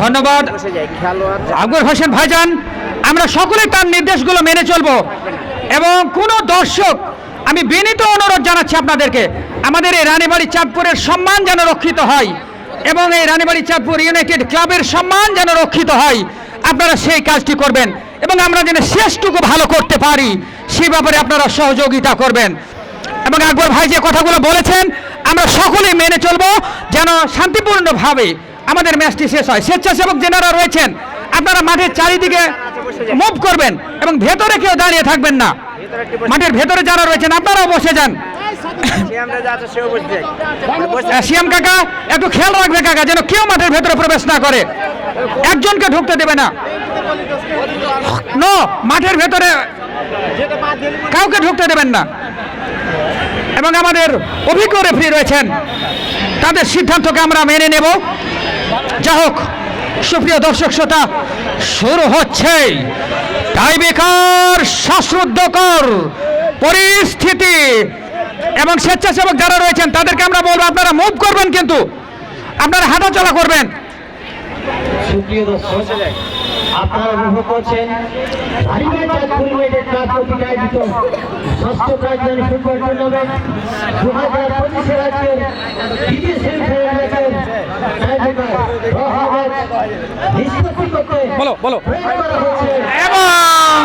ধন্যবাদ আকবর হোসেন ভাইজান। আমরা সকলে তার নির্দেশগুলো মেনে চলবো এবং কোনো দর্শক, আমি বিনীত অনুরোধ জানাচ্ছি আপনাদেরকে, আমাদের এই রানীবাড়ি চাঁদপুরের সম্মান যেন রক্ষিত হয় এবং এই রানীবাড়ি চাঁদপুর ইউনাইটেড ক্লাবের সম্মান যেন রক্ষিত হয়, আপনারা সেই কাজটি করবেন এবং আমরা যেন শেষটুকু ভালো করতে পারি সেই ব্যাপারে আপনারা সহযোগিতা করবেন। এবং আকবর ভাই যে কথাগুলো বলেছেন আমরা সকলেই মেনে চলবো যেন শান্তিপূর্ণভাবে আমাদের ম্যাচটি শেষ হয়। স্বেচ্ছাসেবক যারা রয়েছেন আপনারা মাঠের চারিদিকে মুভ করবেন এবং ভেতরে কেউ দাঁড়িয়ে থাকবেন না। মাঠের ভেতরে যারা রয়েছেন আপনারাও বসে যান। শিয়াম কাকা একটু খেয়াল রাখবে কাকা, যেন কেউ মাঠের ভেতরে প্রবেশ না করে, একজনকে ঢুকতে দেবে না। নো, মাঠের ভেতরে কাউকে ঢুকতে দেবেন না। এবং আমাদের অভিজ্ঞ রেফারি রয়েছেন, তাদের সিদ্ধান্তকে আমরা মেনে নেব। যা হোক, সুপ্রিয় দর্শক শ্রোতা, শুরু হচ্ছে টাইব্রেকার শ্বাসরুদ্ধকর পরিস্থিতি এবং স্বেচ্ছাসেবক যারা রয়েছেন তাদেরকে আমরা বলবো আপনারা মুভ করবেন, কিন্তু আপনারা হাঁটাচলা করবেন। সুপ্রিয় দর্শক, আপনারা উপভোগ করছেন ষষ্ঠ রাজধানী ফুটবল টুর্নামেন্ট 2025 রাজ্যের দ্বিতীয় সেমিফাইনাল ম্যাচের নিষ্পত্তি করতে প্রয়োগ করা হচ্ছে এবং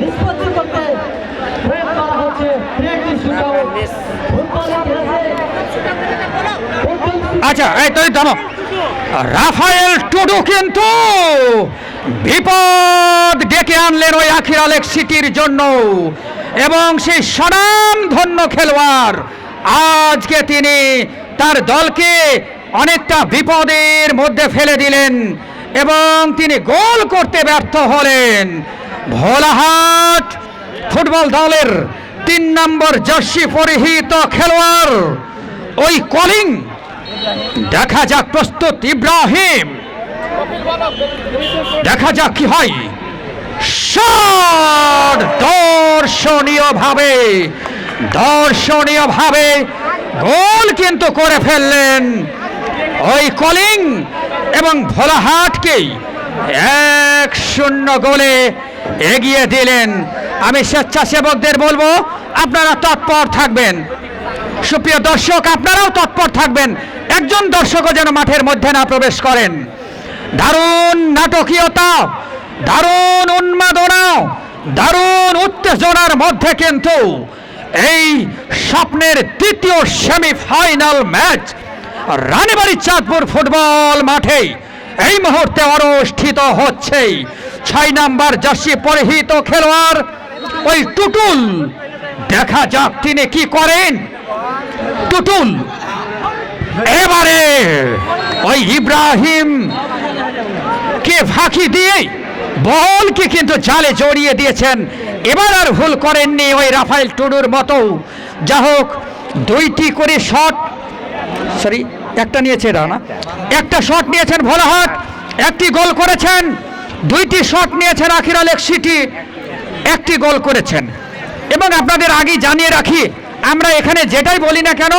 নিষ্পত্তি করতে প্রয়োগ করা হচ্ছে আচ্ছা, এই তো থামো। রাফায়েল টুডু কিন্তু বিপদ ডেকে আনলেন ওই আখির আলেক সিটির জন্য এবং সেই স্বনামধন্য খেলোয়াড় আজকে তিনি তার দলকে অনেকটা বিপদের মধ্যে ফেলে দিলেন এবং তিনি গোল করতে ব্যর্থ হলেন। ভোলাহাট ফুটবল দলের 3 নম্বর জার্সি পরিহিত খেলোয়াড় ওই কলিং, দেখা যাক প্রস্তুত ইব্রাহিম, দেখা যাক কি হয়। শট দর্শনীয়ভাবে গোল কিন্তু করে ফেললেন ওই কলিং এবং ভোলাহাটকে 1-0 গোলে এগিয়ে দিলেন। আমি স্বেচ্ছাসেবকদের বলবো আপনারা তৎপর থাকবেন। সুপ্রিয় দর্শক, আপনারাও তৎপর থাকবেন, একজন দর্শকও যেন মাঠের মধ্যে না প্রবেশ করেন। দারুণ নাটকীয়তা, দারুণ উন্মাদনা, দারুণ উত্তেজনার মধ্যে কিন্তু এই স্বপ্নের তৃতীয় semifinal match Ranibari Chandpur football মাঠে এই মুহূর্তে অনুষ্ঠিত হচ্ছে। 6 নম্বর জার্সি পরিহিত খেলোয়াড় ওই টুটুল, দেখা যাক তিনি কি করেন। টুটুল এবারে ওই ইব্রাহিম কে ফাঁকি দিয়ে বলকে কিন্তু জালে জড়িয়ে দিয়েছেন। এবার আর ভুল করেননি ওই রাফায়েল টুডুর মতো। যা হোক, 2টি করে শট, একটা নিয়েছে না, একটা শট নিয়েছেন ভোলাহাট, 1টি গোল করেছেন। 2টি শট নিয়েছেন আখির আলেক সিটি, 1টি গোল করেছেন। এবং আপনাদের আগে জানিয়ে রাখি, আমরা এখানে যেটাই বলি না কেন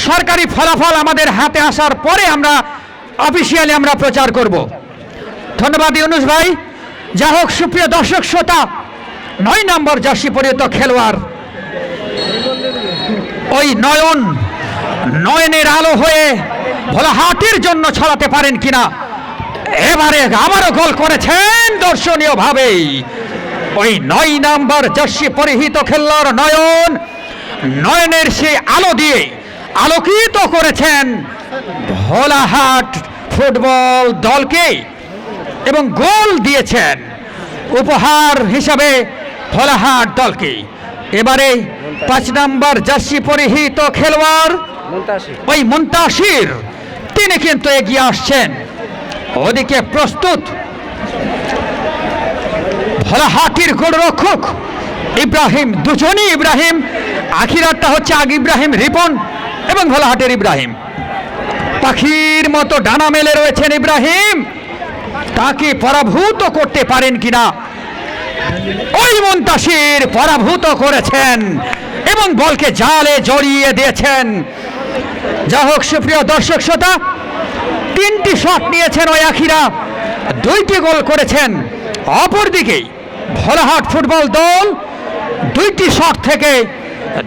সরকারি ফলাফল আমাদের হাতে আসার পরে আমরা অফিসিয়ালি আমরা প্রচার করব। ধন্যবাদ ইউনুস ভাই। যা হোক, সুপ্রিয় দর্শক শ্রোতা, 9 নম্বর জার্সি পরিহিত খেলোয়াড় ওই নয়নের আলো হয়ে ভোলাহাটের জন্য ছড়াতে পারেন কিনা। এবারে আবারও গোল করেছেন দর্শনীয়ভাবে ওই 9 নম্বর জার্সি পরিহিত খেলোয়াড় নয়নের সেই আলো দিয়ে আলোকিত করেছেন ভোলাহাট ফুটবল দলকে এবং গোল দিয়েছেন উপহার হিসাবে ভোলাহাট দলকে। এবারে 5 নম্বর জার্সি পরিহিত খেলোয়াড় ওই মুন্তাসির, তিনি কিন্তু এগিয়ে আসছেন। ওদিকে প্রস্তুত ভোলাহাটির গোলরক্ষক ইব্রাহিম, দুজনই ইব্রাহিম। আখিরাতটা হচ্ছে ইব্রাহিম রিপন এবং ভোলাহাটের ইব্রাহিম। পাখির মতো ডানা মেলে রয়েছেন ইব্রাহিম, তাকে পরাভূত করতে পারেন কিনা। ওই মুন্তাসির পরাভূত করেছেন এবং বলকে জালে জড়িয়ে দিয়েছেন যা হোক সুপ্রিয় দর্শক শ্রোতা, 3টি শট নিয়েছেন ওই আখিরা, 2টি গোল করেছেন। অপরদিকে ভোলাহাট ফুটবল দল 2টি শট থেকে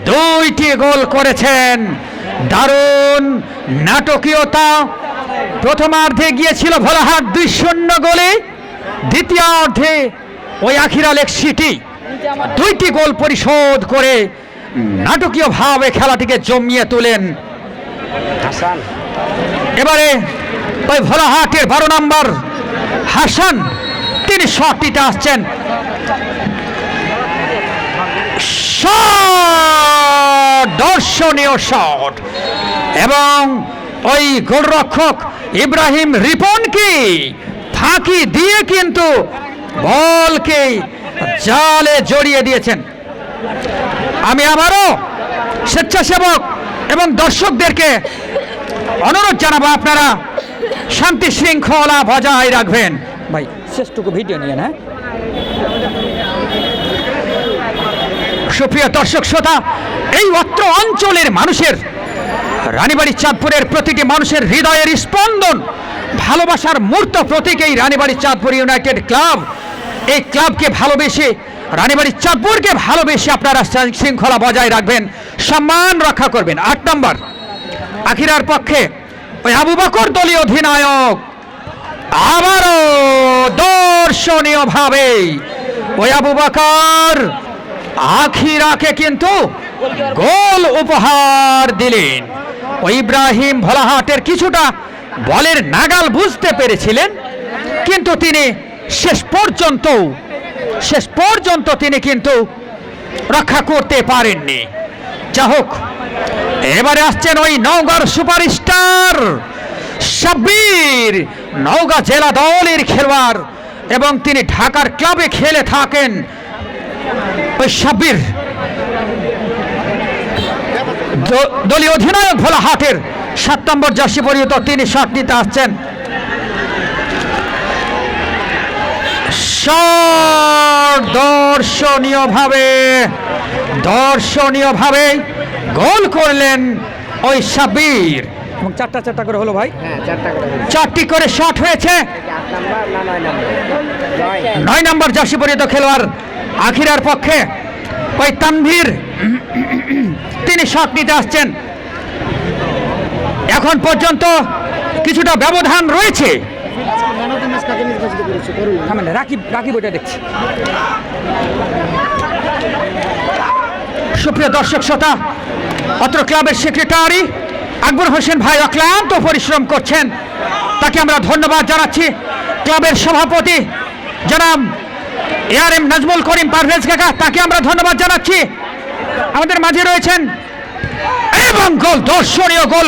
2টি গোল করেছেন। দারুণ নাটকীয়তা। প্রথমার্ধে গিয়েছিল ভোলাহাট 2-0 গোলে, দ্বিতীয়ার্ধে ওই আখিরা লেক সিটি 2টি গোল পরিশোধ করে নাটকীয়ভাবে খেলাটিকে জমিয়ে তোলেন। এবারে ওই ভোলাহাটের 12 নম্বর হাসান, তিনি শট নিতে আসছেন। দর্শনীয় শট, এবং ওই গোলরক্ষক ইব্রাহিম রিপনকে ফাঁকি দিয়ে কিন্তু বলকে জালে জড়িয়ে দিয়েছেন। আমি আবারও স্বেচ্ছাসেবক এবং দর্শকদেরকে অনুরোধ জানাবো, আপনারা শান্তি শৃঙ্খলা বজায় রাখবেন। ভাই শেষটুকু ভিডিও নিয়ে না। সুপ্রিয় দর্শক শ্রোতা, এই অত্র অঞ্চলের মানুষের, রানীবাড়ি চাঁদপুরের প্রতিটি মানুষের হৃদয়ের স্পন্দন, ভালোবাসার মূর্ত প্রতীক এই রানীবাড়ি চাঁদপুর ইউনাইটেড ক্লাব। এই ক্লাবকে ভালোবেসে, রানীবাড়ি চাঁদপুরকে ভালোবেসে আপনারা শৃঙ্খলা বজায় রাখবেন, সম্মান রক্ষা করবেন। 8 নম্বর আখিরার পক্ষে ওই আবু বকর দলীয় অধিনায়ক আবারও দর্শনীয়ভাবে ওই আবু বকর আখিরাকে কিন্তু গোল উপহার দিলেন। ওই ইব্রাহিম ভোলাহাটের কিছুটা বলের নাগাল বুঝতে পেরেছিলেন, কিন্তু তিনি শেষ পর্যন্ত তিনি কিন্তু রক্ষা করতে পারেননি। যা হোক, এবারে আসছেন ওই নওগাঁর সুপারস্টার সাব্বির, নওগাঁ জেলা দলের খেলোয়াড়, এবং তিনি ঢাকার ক্লাবে খেলে থাকেন। ওই সাব্বির দলীয় অধিনায়ক ভোলাহাটের 7 নম্বর জার্সি পরিহিত, তিনি শট নিতে আসছেন। দর্শনীয়ভাবে গোল করলেন ওই সাব্বির, এবং 4টা করে হলো ভাই। 4টি করে শট হয়েছে। 9 নম্বর জার্সি পরিহিত খেলোয়াড় আখিরার পক্ষে ওই তানভীর, তিনি শট নিতে আসছেন। এখন পর্যন্ত কিছুটা ব্যবধান রয়েছে। রাকিব ওইটা দেখছি। সুপ্রিয় দর্শক শ্রোতা, অত্র ক্লাবের সেক্রেটারি আকবর হোসেন ভাই অক্লান্ত পরিশ্রম করছেন, তাকে আমরা ধন্যবাদ জানাচ্ছি। ক্লাবের সভাপতি জনাব ARM নাজমুল করিম পারভেজ কাকা, তাকে আমরা ধন্যবাদ জানাচ্ছি। আমাদের মাঝে রয়েছেন, এবং দর্শনীয় গোল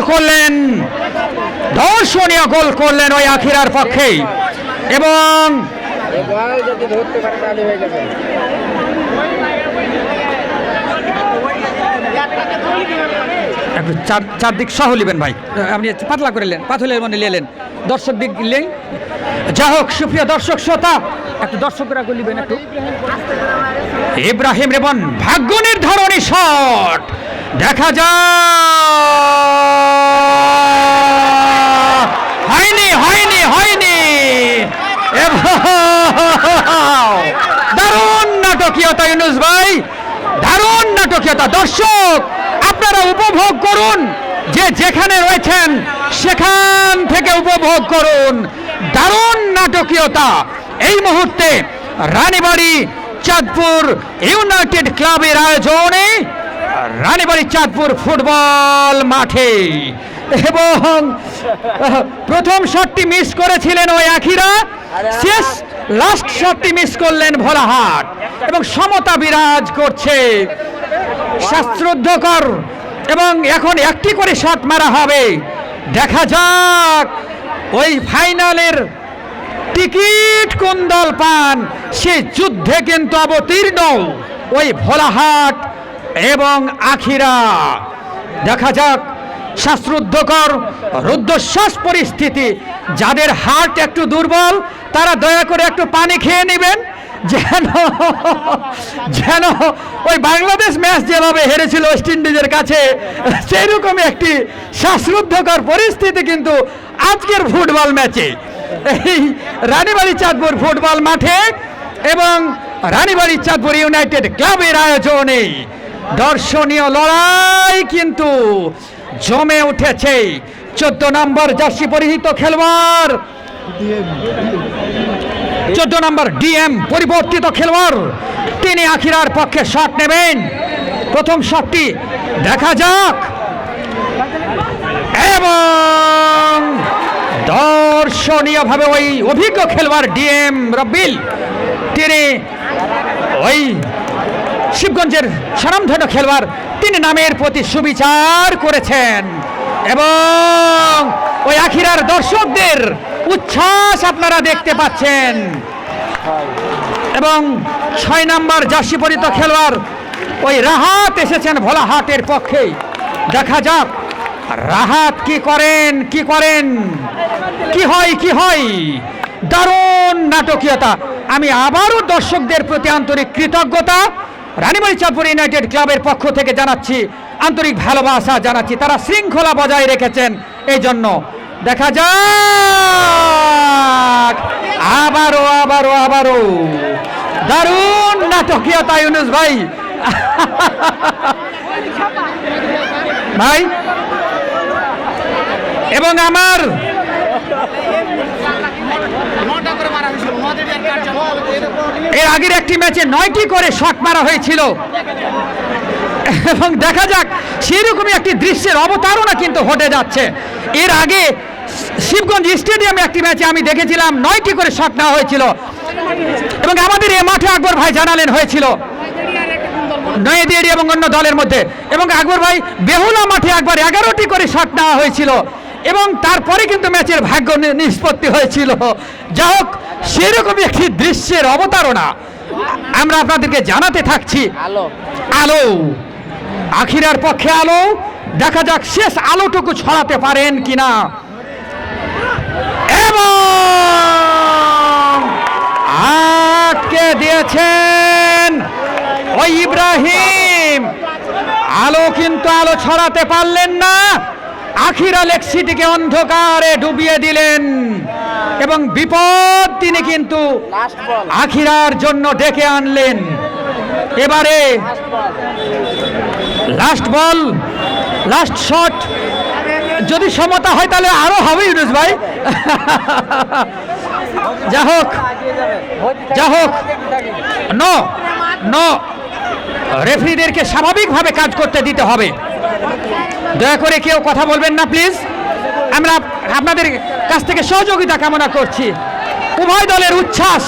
করলেন ওই আখিরার পক্ষে, এবং একটু চারদিক সহ নেবেন ভাই, আপনি পাতলা করে নেন, পাথরের মনে নিলেন, দর্শক দিক দিলেন। যা হোক সুপ্রিয় দর্শক শ্রোতা, একটু দর্শকরা নেবেন একটু। ইব্রাহিম রেবন ভাগ্য নির্ধারণী শট, দেখা যায় হয়নি। দারুণ নাটকীয়তা ইউনুস ভাই, দারুণ নাটকীয়তা। দর্শক আপনারা উপভোগ করুন, যে যেখানে রয়েছেন সেখান থেকে উপভোগ করুন। দারুণ নাটকীয়তা এই মুহূর্তে রানীবাড়ি চাঁদপুর ইউনাইটেড ক্লাবের আয়োজনে রানীবাড়ি চাঁদপুর ফুটবল মাঠে, এবং প্রথম শটটি মিস করেছিলেন ওই আখিরা, লাস্ট শটটি মিস করলেন ভোলাহাট, এবং সমতা বিরাজ করছে, শাস্ত্রোদ্ধকর, এবং এখন একটি করে শট মারা হবে। দেখা যাক ওই ফাইনালের টিকিট কোন দল পান, সে যুদ্ধে কিন্তু অবতীর্ণ ওই ভোলাহাট এবং আখিরা। দেখা যাক, শ্বাসরুদ্ধকর রুদ্ধশ্বাস পরিস্থিতি, যাদের হার্ট একটু দুর্বল তারা দয়া করে একটু পানি খেয়ে নেবেন, যেন যেন ওই বাংলাদেশ ম্যাচ যেভাবে হেরেছিল ওয়েস্ট ইন্ডিজের কাছে, সেরকমই একটি শ্বাসরুদ্ধকর পরিস্থিতি কিন্তু আজকের ফুটবল ম্যাচে এই রানীবাড়ি চাঁদপুর ফুটবল মাঠে এবং রানীবাড়ি চাঁদপুর ইউনাইটেড ক্লাবের আয়োজনে দর্শনীয় লড়াই কিন্তু জমে উঠেছে। 14 নম্বর জার্সি পরিহিত খেলোয়াড়, 14 নম্বর ডিএম পরিবর্তিত খেলোয়াড়, তিনি আখিরার পক্ষে শট নেবেন। প্রথম শটটি দেখা যাক এবং দর্শনীয়ভাবে ওই অভিজ্ঞ খেলোয়াড় ডিএম রব্বিল, তিনি ওই শিবগঞ্জের স্বনামধন্য খেলোয়াড়, তিনি নামের প্রতি সুবিচার করেছেন এবং ওই আখিরার দর্শকদের উচ্ছ্বাস আপনারা দেখতে পাচ্ছেন। এবং 6 নম্বর জার্সি পরিহিত খেলোয়াড় ওই রাহাত এসেছেন ভোলাহাটের পক্ষে। দেখা যাক রাহাত কি করেন, কি করেন, কি হয়। দারুণ নাটকীয়তা। আমি আবারও দর্শকদের প্রতি আন্তরিক কৃতজ্ঞতা রানীবাড়ি চাঁদপুর ইউনাইটেড ক্লাবের পক্ষ থেকে জানাচ্ছি, আন্তরিক ভালোবাসা জানাচ্ছি। তারা শৃঙ্খলা বজায় রেখেছেন, এই জন্য। দেখা যাক আবারও দারুণ নাটকীয়তা ইউনুস ভাই। ভাই এবং আমার এর আগের একটি ম্যাচে 9টি করে শট মারা হয়েছিল এবং দেখা যাক সেরকমই একটি দৃশ্যের অবতারণা কিন্তু ঘটে যাচ্ছে। এর আগে শিবগঞ্জ স্টেডিয়ামে একটি ম্যাচে আমি দেখেছিলাম 9টি করে শট নেওয়া হয়েছিল এবং আমাদের এই মাঠে আকবর ভাই জানালেন হয়েছিল নয়াদিয়ারি এবং অন্য দলের মধ্যে, এবং আকবর ভাই বেহুলা মাঠে একবার 11টি করে শট নেওয়া হয়েছিল এবং তারপরে কিন্তু ম্যাচের ভাগ্য নিষ্পত্তি হয়েছিল। যা হোক, সেরকমই একটি দৃশ্যের অবতারণা আমরা আপনাদেরকে জানাতে থাকছি। আলো আখিরার পক্ষে আলো, দেখা যাক শেষ আলোটুকু ছড়াতে পারেন কিনা। এবং আটকে দিয়েছেন ওই ইব্রাহিম। আলো কিন্তু আলো ছড়াতে পারলেন না। আখিরা লেক সিটিকে অন্ধকারে ডুবিয়ে দিলেন এবং বিপদ তিনি কিন্তু আখিরার জন্য ডেকে আনলেন। এবারে লাস্ট বল, লাস্ট শট, যদি সমতা হয় তাহলে আরো হবে ইউনুস ভাই। যা হোক নো রেফারিদেরকে স্বাভাবিকভাবে কাজ করতে দিতে হবে। দয়া করে কেউ কথা বলবেন না প্লিজ। আমরা আপনাদের কাছ থেকে সহযোগিতা কামনা করছি। উভয় দলের উচ্ছ্বাস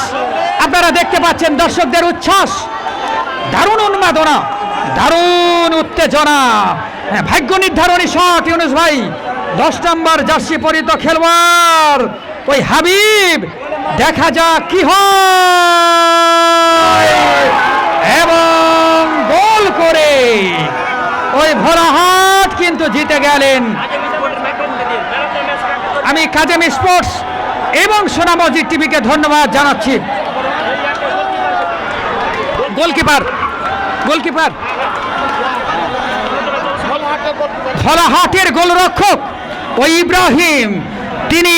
আপনারা দেখতে পাচ্ছেন, দর্শকদের উচ্ছ্বাস, দারুণ উন্মাদনা, দারুণ উত্তেজনা। ভাগ্য নির্ধারণী শট ইউনুস ভাই। 10 নম্বর জার্সি পরিহিত খেলোয়াড় ওই হাবিব, দেখা যাক কি হয় এবং গোল করে ওই ভোলাহাট কিন্তু জিতে গেলেন। আমি কাজেম স্পোর্টস এবং সোনামসজিদ টিভিকে ধন্যবাদ জানাচ্ছি। গোলকিপার ভোলাহাটের গোলরক্ষক ওই ইব্রাহিম, তিনি